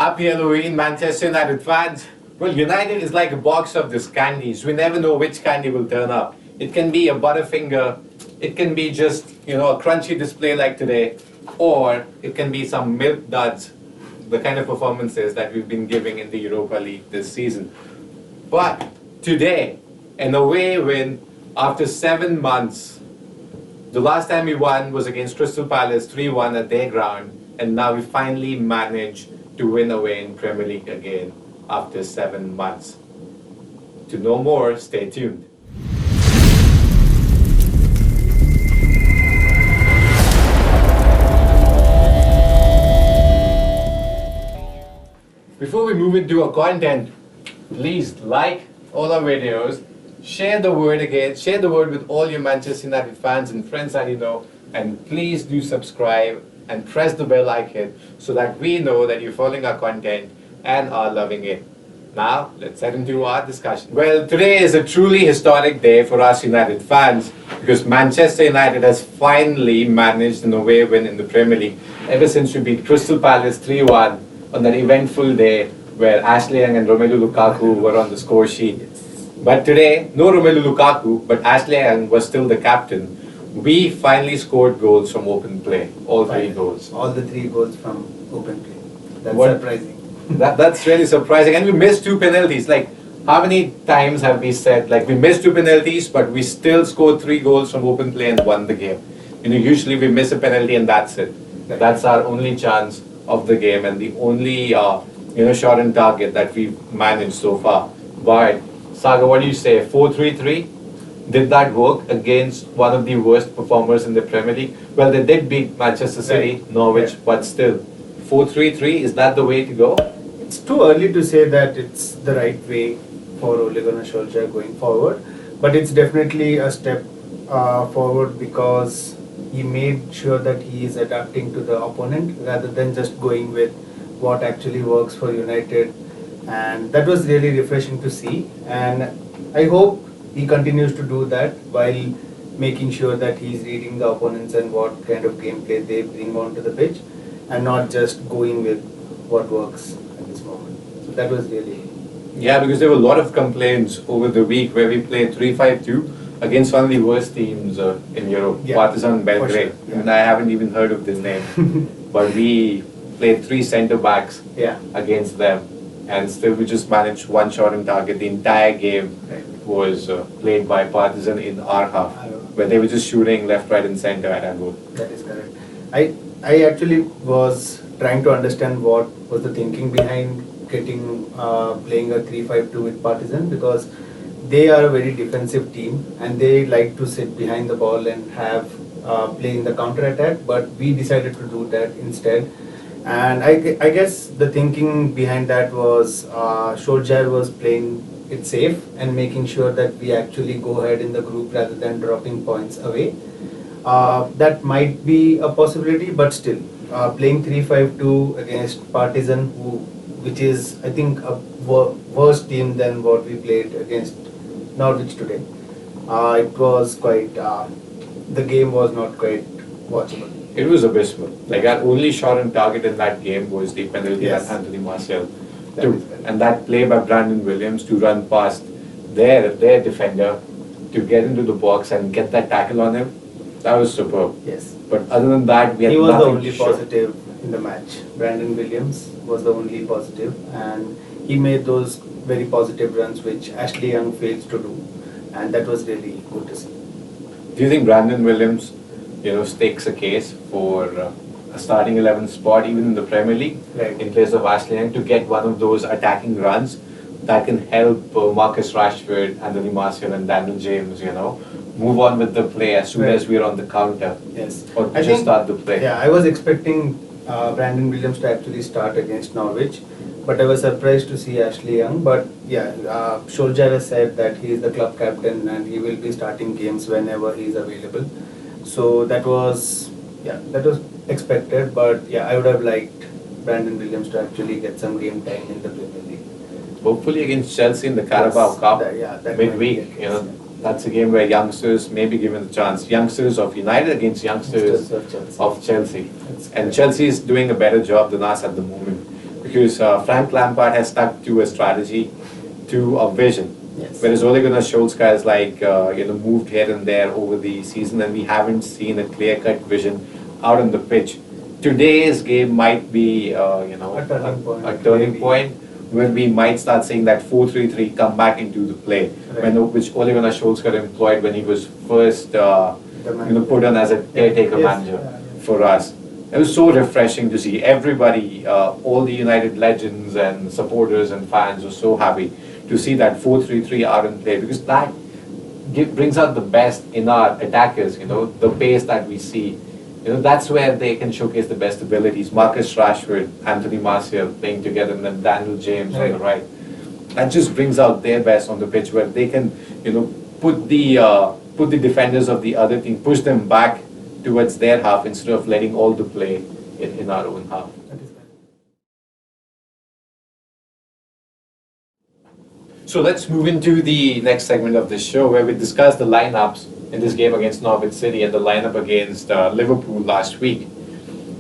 Happy Halloween, Manchester United fans. Well, United is like a box of these candies. We never know which candy will turn up. It can be a Butterfinger, it can be just, a crunchy display like today, or it can be some milk duds, the kind of performances that we've been giving in the Europa League this season. But today, an away win after 7 months. The last time we won was against Crystal Palace 3-1 at their ground, and now we finally managed to win away in Premier League again after 7 months. To know more, stay tuned. Before we move into our content, please like all our videos, share the word with all your Manchester United fans and friends that you know, and please do subscribe and press the bell icon so that we know that you're following our content and are loving it. Now, let's head into our discussion. Well, today is a truly historic day for us United fans because Manchester United has finally managed an away win in the Premier League ever since we beat Crystal Palace 3-1 on that eventful day where Ashley Young and Romelu Lukaku were on the score sheet. But today, no Romelu Lukaku, but Ashley Young was still the captain. We finally scored goals from open play, all three goals. All the 3 goals from open play. That's surprising. That's really surprising. And we missed 2 penalties. Like, how many times have we said, we missed 2 penalties, but we still scored 3 goals from open play and won the game? Usually we miss a penalty and that's it. That's our only chance of the game and the only, shot on target that we've managed so far. But, Saga, what do you say? 4-3-3? Did that work against one of the worst performers in the Premier League? Well, they did beat Manchester City, Norwich, but still. 4-3-3, is that the way to go? It's too early to say that it's the right way for Ole Gunnar Solskjaer going forward, but it's definitely a step forward because he made sure that he is adapting to the opponent rather than just going with what actually works for United, and that was really refreshing to see, and I hope he continues to do that while making sure that he's reading the opponents and what kind of gameplay they bring onto the pitch and not just going with what works at this moment. So that was really... Yeah, because there were a lot of complaints over the week where we played 3-5-2 against one of the worst teams in Europe, Partizan Belgrade. Sure. And I haven't even heard of this name. But we played 3 centre-backs against them. And still we just managed 1 shot on target. The entire game was played by Partizan in our half, where they were just shooting left, right and centre at our goal. That is correct. I actually was trying to understand what was the thinking behind playing a 3-5-2 with Partizan, because they are a very defensive team and they like to sit behind the ball and have play in the counter attack, but we decided to do that instead. And I guess the thinking behind that was Solskjaer was playing it safe and making sure that we actually go ahead in the group rather than dropping points away. That might be a possibility, but still, playing 3-5-2 against Partizan, which is, I think, a worse team than what we played against Norwich today. It was quite, the game was not quite watchable. It was abysmal. Our only shot on target in that game was the penalty that Anthony Martial took. And that play by Brandon Williams to run past their defender to get into the box and get that tackle on him, that was superb. Yes. But other than that, we had He was the nothing only to show. positive in the match. Brandon Williams was the only positive, and he made those very positive runs which Ashley Young fails to do, and that was really good to see. Do you think Brandon Williams, stakes a case for a starting 11 spot even in the Premier League in place of Ashley Young to get one of those attacking runs that can help Marcus Rashford, Anthony Martial and Daniel James, move on with the play as soon as we're on the counter. Yes. Or just start the play. Yeah, I was expecting Brandon Williams to actually start against Norwich, but I was surprised to see Ashley Young. But Solskjaer has said that he is the club captain and he will be starting games whenever he is available. So that was expected, but I would have liked Brandon Williams to actually get some game time in the Premier League. Hopefully against Chelsea in the Carabao Cup midweek, that's a game where youngsters may be given the chance. Youngsters of United against youngsters of Chelsea. And Chelsea is doing a better job than us at the moment. because Frank Lampard has stuck to a strategy, to a vision. Yes. Whereas Ole Gunnar Solskjaer is like, moved here and there over the season, and we haven't seen a clear-cut vision out on the pitch. Today's game might be, A turning point. a turning point where we might start seeing that 4-3-3 come back into the play, Right. which Ole Gunnar Solskjaer employed when he was first, put on as a caretaker Yes. manager for us. It was so refreshing to see everybody, all the United legends and supporters and fans were so happy to see that 4-3-3 out in play, because that brings out the best in our attackers, the pace that we see. That's where they can showcase the best abilities. Marcus Rashford, Anthony Martial playing together, and then Daniel James on the right. That just brings out their best on the pitch, where they can, put the defenders of the other team, push them back towards their half instead of letting all the play in our own half. So let's move into the next segment of this show, where we discuss the lineups in this game against Norwich City and the lineup against Liverpool last week.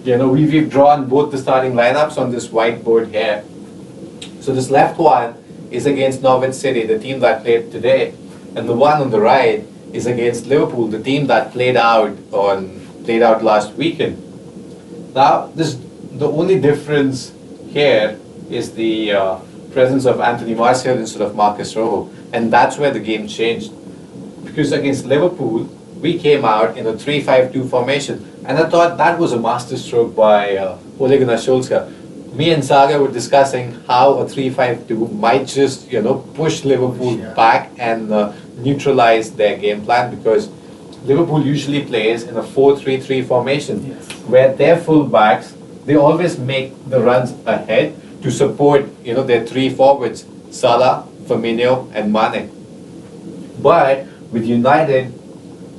We've drawn both the starting lineups on this whiteboard here. So this left one is against Norwich City, the team that played today, and the one on the right is against Liverpool, the team that played out last weekend. Now, the only difference here is the presence of Anthony Martial instead of Marcus Rojo, and that's where the game changed. Because against Liverpool, we came out in a 3-5-2 formation, and I thought that was a masterstroke by Ole Gunnar Solskjaer. Me and Saga were discussing how a 3-5-2 might just, push Liverpool back and neutralize their game plan, because Liverpool usually plays in a 4-3-3 formation, where their full-backs, they always make the runs ahead to support, their three forwards, Salah, Firmino, and Mane. But with United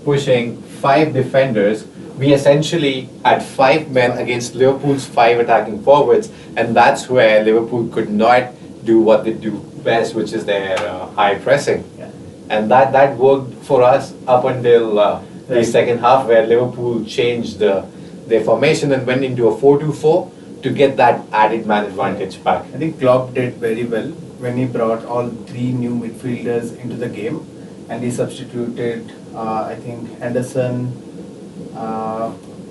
pushing 5 defenders, we essentially had 5 men against Liverpool's 5 attacking forwards, and that's where Liverpool could not do what they do best, which is their high pressing. Yeah. And that worked for us up until the second half, where Liverpool changed their formation and went into a 4-2-4 to get that added man advantage back. I think Klopp did very well when he brought all 3 new midfielders into the game, and he substituted, I think, Henderson,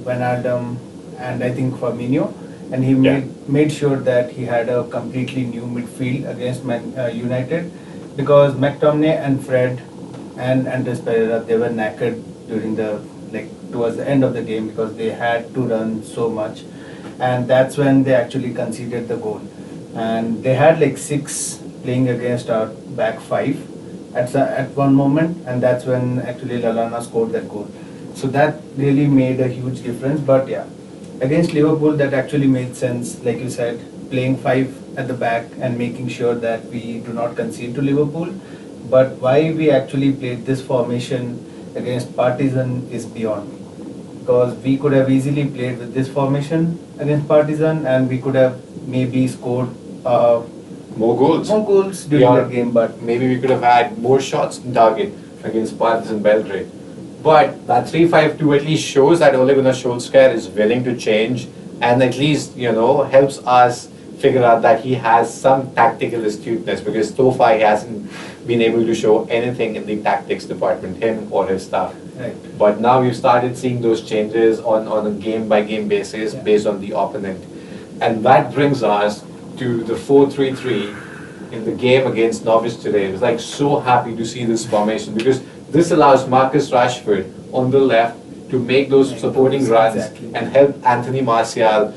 Wijnaldum, and I think Firmino, and he made sure that he had a completely new midfield against Man United, because McTominay and Fred and Andres Pereira, they were knackered during towards the end of the game, because they had to run so much, and that's when they actually conceded the goal. And they had 6 playing against our back 5 at one moment, and that's when actually Lallana scored that goal. So that really made a huge difference. But yeah, against Liverpool, that actually made sense, like you said, playing 5 at the back and making sure that we do not concede to Liverpool. But why we actually played this formation against Partizan is beyond, because we could have easily played with this formation against Partizan, and we could have maybe scored More goals. during the game. But maybe we could have had more shots in target against Partizan Belgrade. But that 3-5-2 at least shows that Ole Gunnar Solskjaer is willing to change, and at least, helps us figure out that he has some tactical astuteness, because so far he hasn't been able to show anything in the tactics department, him or his staff. right. But now we've started seeing those changes on a game-by-game basis based on the opponent. And that brings us to the 4-3-3 in the game against Norwich today. I was so happy to see this formation, because this allows Marcus Rashford on the left to make those supporting runs and help Anthony Martial,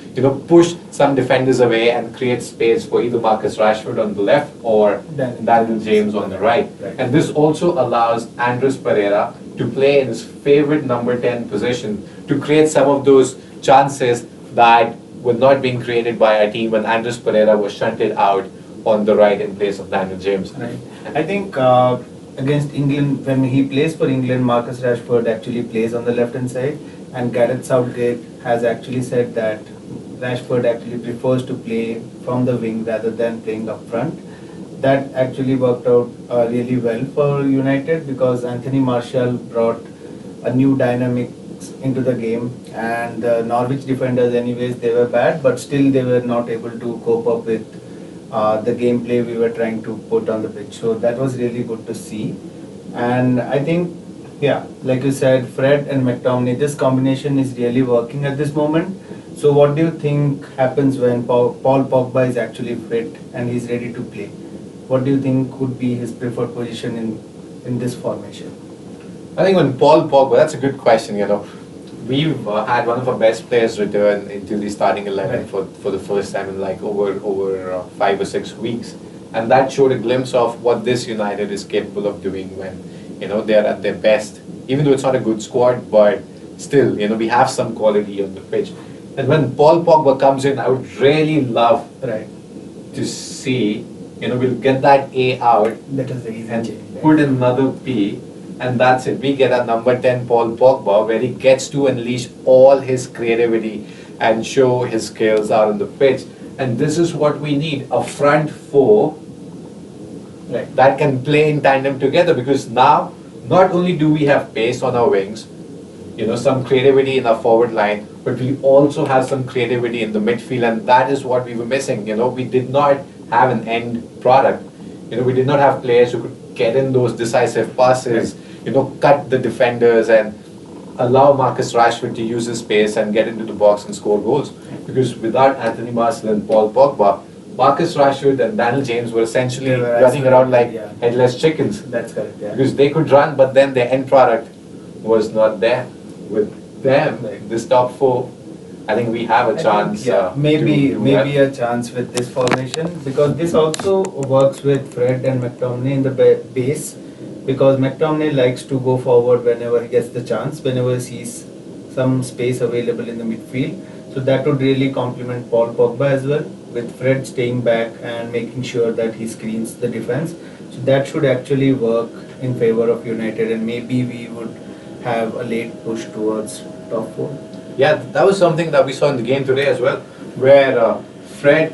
push some defenders away and create space for either Marcus Rashford on the left or Daniel James on the right. And this also allows Andres Pereira to play in his favorite number 10 position to create some of those chances that were not being created by our team when Andres Pereira was shunted out on the right in place of Daniel James. Right. I think against England, when he plays for England, Marcus Rashford actually plays on the left hand side, and Gareth Southgate has actually said that Rashford actually prefers to play from the wing rather than playing up front. That actually worked out really well for United, because Anthony Martial brought a new dynamic minutes into the game, and the Norwich defenders, anyways, they were bad, but still they were not able to cope up with the gameplay we were trying to put on the pitch. So that was really good to see. And I think, yeah, like you said, Fred and McTominay, this combination is really working at this moment. So what do you think happens when Paul Pogba is actually fit and he's ready to play? What do you think would be his preferred position in this formation? I think when Paul Pogba, that's a good question, We've had one of our best players return into the starting 11 for the first time in like over 5 or 6 weeks. And that showed a glimpse of what this United is capable of doing when, they're at their best. Even though it's not a good squad, but still, we have some quality on the pitch. And when Paul Pogba comes in, I would really love to see, we'll get that A out That is the easy and change. put another P, and that's it. We get a number 10 Paul Pogba where he gets to unleash all his creativity and show his skills out on the pitch. And this is what we need, a front four that can play in tandem together, because now not only do we have pace on our wings, some creativity in our forward line, but we also have some creativity in the midfield, and that is what we were missing. We did not have an end product. We did not have players who could get in those decisive passes, cut the defenders and allow Marcus Rashford to use his space and get into the box and score goals. Because without Anthony Martial and Paul Pogba, Marcus Rashford and Daniel James were essentially running around like headless chickens. That's correct, yeah. Because they could run, but then their end product was not there. With them, this top four, I think we have a chance. Maybe a chance with this formation, because this also works with Fred and McTominay in the base, because McTominay likes to go forward whenever he gets the chance, whenever he sees some space available in the midfield. So that would really complement Paul Pogba as well, with Fred staying back and making sure that he screens the defense. So that should actually work in favor of United, and maybe we would have a late push towards top four. Yeah, that was something that we saw in the game today as well, where Fred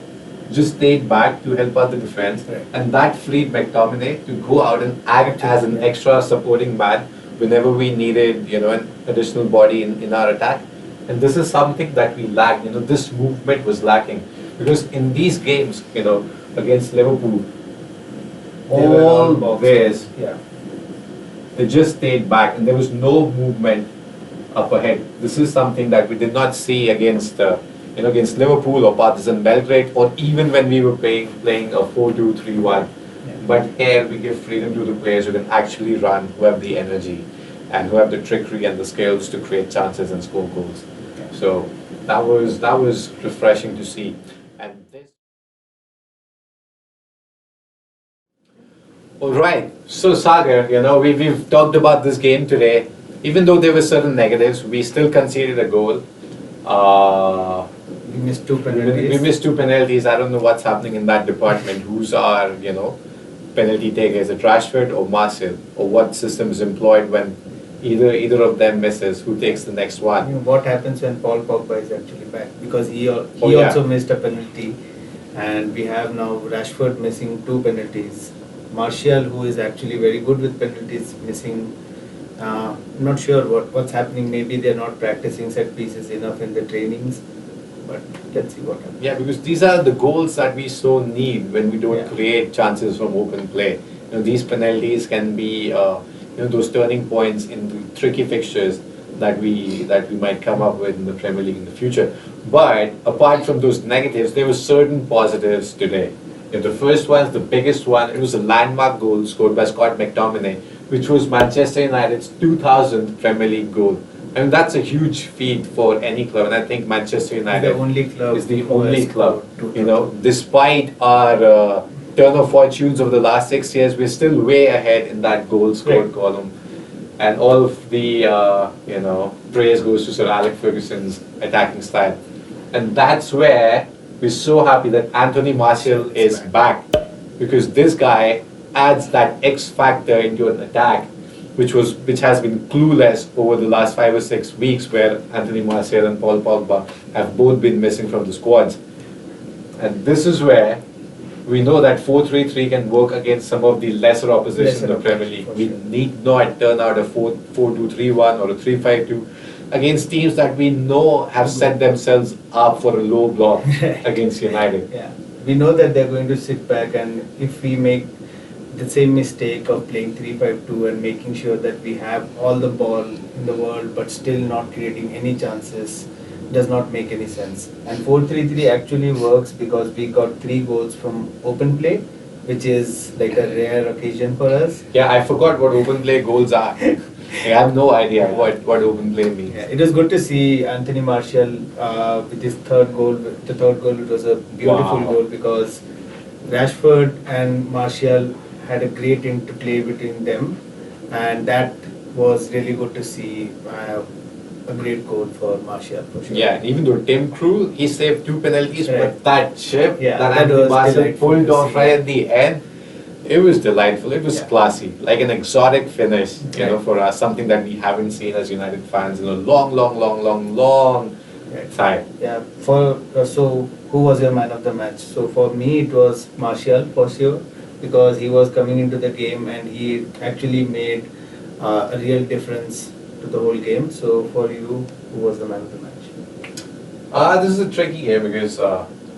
just stayed back to help out the defense, and that freed McTominay to go out and act as an extra supporting man whenever we needed, an additional body in our attack. And this is something that we lacked. This movement was lacking, because in these games, against Liverpool, always they just stayed back and there was no movement up ahead. This is something that we did not see against against Liverpool or Partizan Belgrade, or even when we were playing a 4-2-3-1. But here we give freedom to the players who can actually run, who have the energy and who have the trickery and the skills to create chances and score goals. So that was refreshing to see. And this. All right. So Sagar, we've talked about this game today. Even though there were certain negatives, we still conceded a goal. We missed two penalties. We missed two penalties. I don't know what's happening in that department. Who's our, penalty taker? Is it Rashford or Martial? Or what system is employed when either of them misses? Who takes the next one? What happens when Paul Pogba is actually back? Because he also missed a penalty, and we have now Rashford missing two penalties. Martial, who is actually very good with penalties, missing. Not sure what's happening. Maybe they're not practicing set pieces enough in the trainings, but let's see what happens. Yeah, because these are the goals that we so need when we don't create chances from open play. These penalties can be those turning points in the tricky fixtures that we might come up with in the Premier League in the future. But apart from those negatives, there were certain positives today. The first one, the biggest one, it was a landmark goal scored by Scott McTominay, which was Manchester United's 2000th Premier League goal. And that's a huge feat for any club, and I think Manchester United is the only club. Despite our turn of fortunes over the last 6 years, we're still way ahead in that goal scored column. And all of the praise goes to Sir Alex Ferguson's attacking style. And that's where we're so happy that Anthony Martial is back, because this guy adds that X factor into an attack which has been clueless over the last 5 or 6 weeks, where Anthony Martial and Paul Pogba have both been missing from the squads. And this is where we know that 4-3-3 can work against some of the lesser opposition in the Premier League. We need not turn out a 4-2-3-1 or a 3-5-2. against teams that we know have set themselves up for a low block against United. Yeah, we know that they're going to sit back, and if we make the same mistake of playing 3-5-2 and making sure that we have all the ball in the world but still not creating any chances, does not make any sense. And 4-3-3 actually works because we got 3 goals from open play, which is like a rare occasion for us. Yeah, I forgot what open play goals are. I have no idea what open play means. Yeah, it was good to see Anthony Martial with his third goal. The third goal, it was a beautiful Wow. goal because Rashford and Martial had a great interplay between them, and that was really good to see. A great goal for Martial for sure. Yeah, even though Tim Krul, he saved 2 penalties, Right. but that chip Yeah, that that Anthony was Martial delightful pulled to off see. right at the end, it was delightful. It was Yeah. classy, like an exotic finish, you know, Right. for us, something that we haven't seen as United fans in a long Right. time. Yeah. So who was your man of the match? So for me it was Martial for sure because he was coming into the game and he actually made a real difference to the whole game. So for you, who was the man of the match? This is a tricky game because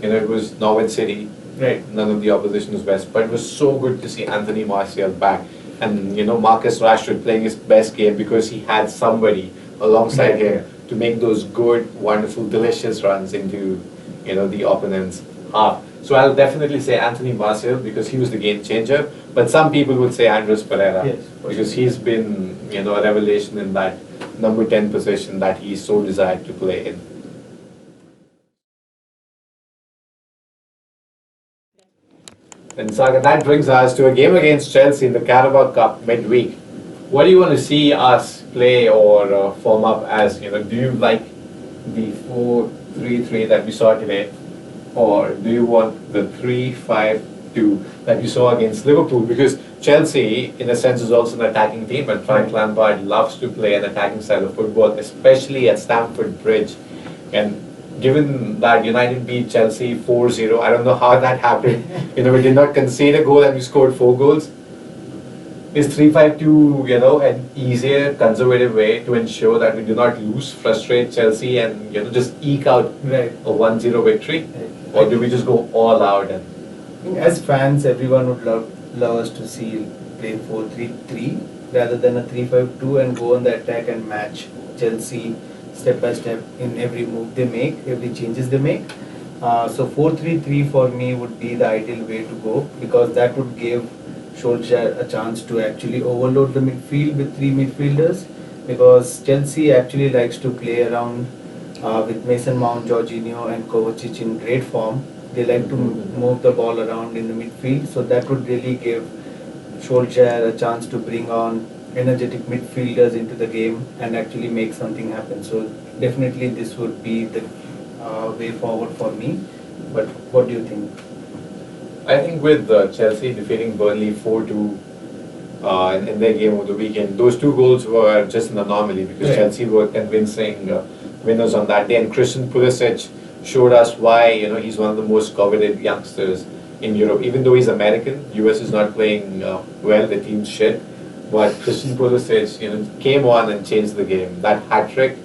you know, it was Norwich City. Right. None of the opposition was best, but it was so good to see Anthony Martial back, and you know, Marcus Rashford playing his best game because he had somebody alongside Yeah. him to make those good, wonderful, delicious runs into, you know, the opponent's half. So I'll definitely say Anthony Martial because he was the game changer. But some people would say Andres Pereira Yes, for because sure. he's been, you know, a revelation in that number 10 position that he so desired to play in. And Saga, that brings us to a game against Chelsea in the Carabao Cup midweek. What do you want to see us play or form up as? You know, do you like the 4-3-3 that we saw today, or do you want the 3-5-2 that you saw against Liverpool? Because Chelsea, in a sense, is also an attacking team, and Frank Lampard loves to play an attacking style of football, especially at Stamford Bridge. And given that United beat Chelsea 4-0, I don't know how that happened. You know, we did not concede a goal and we scored 4 goals. Is 3-5-2, you know, an easier, conservative way to ensure that we do not lose, frustrate Chelsea, and you know, just eke out Right. a 1-0 victory? Right. Or do we just go all out and I think as fans, everyone would love us to see play 4-3-3 rather than a 3-5-2 and go on the attack and match Chelsea step by step in every move they make, every changes they make. So 4-3-3 for me would be the ideal way to go because that would give Solskjaer a chance to actually overload the midfield with 3 midfielders because Chelsea actually likes to play around with Mason Mount, Jorginho and Kovacic in great form. They like to move the ball around in the midfield, so that would really give Solskjaer a chance to bring on energetic midfielders into the game and actually make something happen. So definitely this would be the way forward for me. But what do you think? I think with Chelsea defeating Burnley 4-2 in their game over the weekend, those 2 goals were just an anomaly because Right. Chelsea were convincing winners on that day, and Christian Pulisic showed us why, you know, he's one of the most coveted youngsters in Europe. Even though he's American, US is not playing well, the team's shit, but Christian Pulisic, you know, came on and changed the game. That hat trick,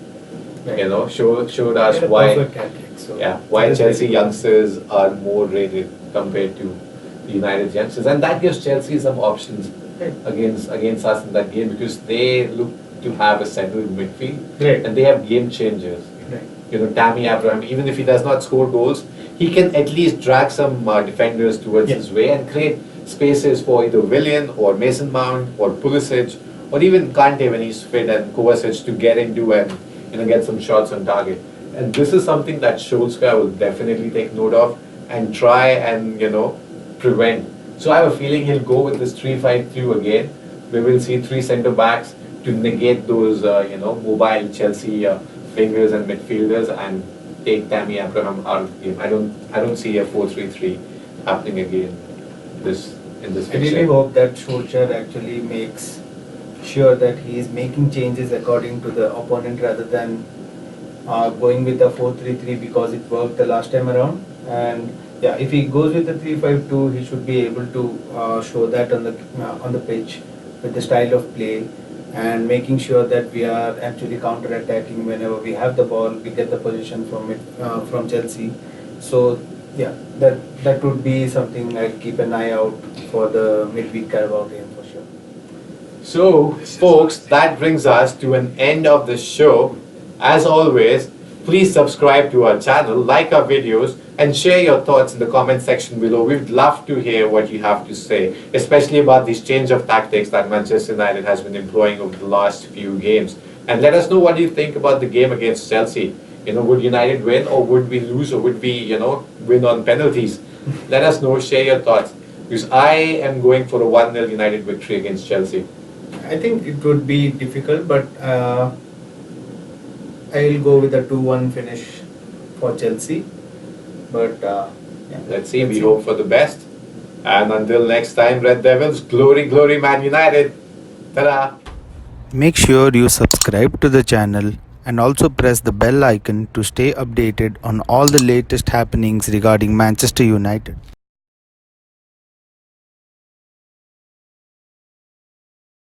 you know, showed us They're a why. perfect tactic, so Why that's Chelsea very good. youngsters are more rated compared to the United youngsters, and that gives Chelsea some options Right. against us in that game because they look to have a settled midfield Right. and they have game changers. Right. You know, Tammy Abraham, even if he does not score goals, he can at least drag some defenders towards Yeah. his way and create spaces for either Willian or Mason Mount or Pulisic or even Kante when he's fit and Kovacic to get into and, you know, get some shots on target. And this is something that Solskjaer will definitely take note of and try and, you know, prevent. So I have a feeling he'll go with this 3-5-2 again. We will see 3 centre backs to negate those, you know, mobile Chelsea wingers and midfielders and take Tammy Abraham out of the game. I don't see a 4-3-3 happening again in this I really fixture. hope that Solskjaer actually makes sure that he is making changes according to the opponent rather than going with the 4-3-3 because it worked the last time around. And yeah, if he goes with the 3-5-2, he should be able to show that on the pitch with the style of play and making sure that we are actually counter-attacking whenever we have the ball, we get the position from it from Chelsea. So yeah, that would be something I'll keep an eye out for the midweek Carabao game for sure. So, folks, that brings us to an end of the show. As always, please subscribe to our channel, like our videos, and share your thoughts in the comment section below. We'd love to hear what you have to say, especially about this change of tactics that Manchester United has been employing over the last few games. And let us know what you think about the game against Chelsea. Would United win, or would we lose, or would we, win on penalties? Let us know, share your thoughts. Because I am going for a 1-0 United victory against Chelsea. I think it would be difficult, but I'll go with a 2-1 finish for Chelsea. But yeah, Let's see, we hope for the best. And until next time, Red Devils, glory, glory, Man United. Ta-da! Make sure you subscribe to the channel and also press the bell icon to stay updated on all the latest happenings regarding Manchester United.